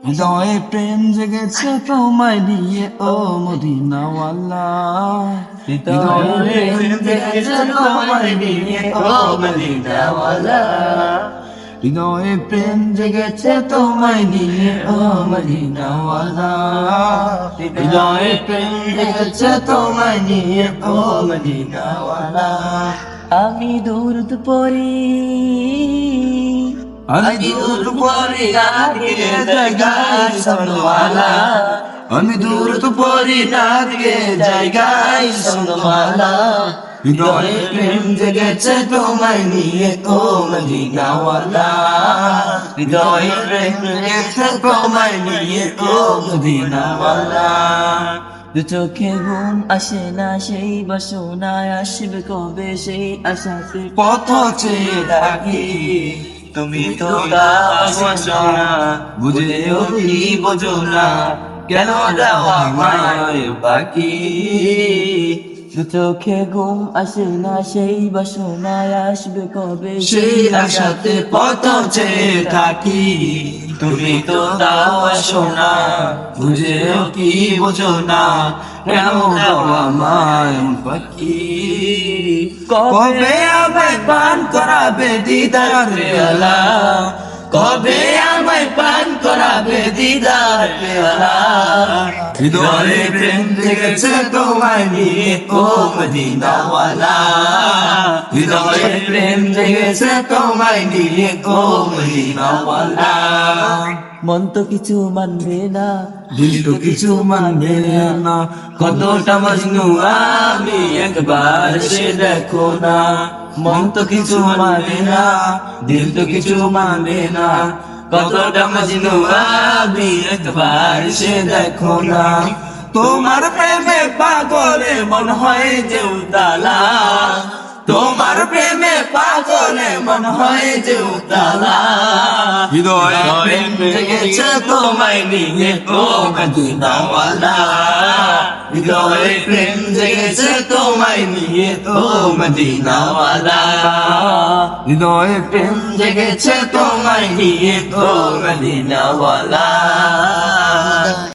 হৃদয়ে প্রেম জেগেছে তোমায় নিয়ে ও মদিনাওয়ালা। হৃদয়ে প্রেম জেগেছে তোমায় নিয়ে ও মদিনাওয়ালা। হৃদয়ে প্রেম জেগেছে তোমায় নিয়ে ও মদিনাওয়ালা। হৃদয়ে প্রেম জেগেছে তোমায় নিয়ে ও মদিনাওয়ালা। আমি দুরুদ পড়ি, আমি দুরুদ পড়ি নাদিকে জায়গায় সনওয়ালা। আমি দুরুদ পড়ি নাদিকে জায়গায় সনওয়ালা। হৃদয়ে প্রেম জেগেছে তোমায় নিয়ে ও মদিনাওয়ালা। হৃদয়ে প্রেম জেগেছে তোমায় নিয়ে ও মদিনাওয়ালা। দু চোখে ঘুম আসে না সেই বাসনায় আসবে কবে সেই আশাতে পথ চেয়ে থাকি, তুমি তো তা বুঝেও কি বোঝো না, কেন যাওয়া মায় বাকি। দু চোখে ঘুম আসে না সেই বাসনায় আসবে কবে সেই আশাতে পথ চেয়ে থাকি, তুমি তো তাও আসো না, বুঝেও কি বোঝো না, কেন যাওয়া মায় বাকি। কবে আমায় পান করাবে দিদার পেয়ালা, কবে আমায় পান করাবে দিদার পেয়ালা। হৃদয়ে প্রেম জেগেছে তোমায় নিয়ে ও মদিনাওয়ালা। হৃদয়ে প্রেম জেগেছে তোমায় নিয়ে ও মদিনাওয়ালা। মন তো কিছু মানবে না, দিল তো কিছু মানবে না, কতটা মজনু আমি একবার সে দেখো না। মন তো কিছু মানে না, দিল তো কিছু মানে না, কতটা মজনু আমি একবার সে দেখো না। তোমার প্রেমে পাগলে মন হয় যে উতালা, তোমার প্রেমে পাগলে মন হয় যে উতালা। হৃদয়ে প্রেম জেগেছে তোমায় নিয়ে ও মদিনাওয়ালা। হৃদয়ে প্রেম জেগেছে তোমায় নিয়ে ও মদিনাওয়ালা। হৃদয়ে প্রেম জেগেছে তোমায় নিয়ে ও মদিনাওয়ালা।